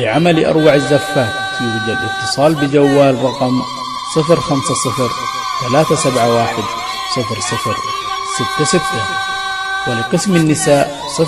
لعمل أروع الزفات يوجد اتصال بجوال رقم 050-371-0066، ولقسم النساء 050-371-0077.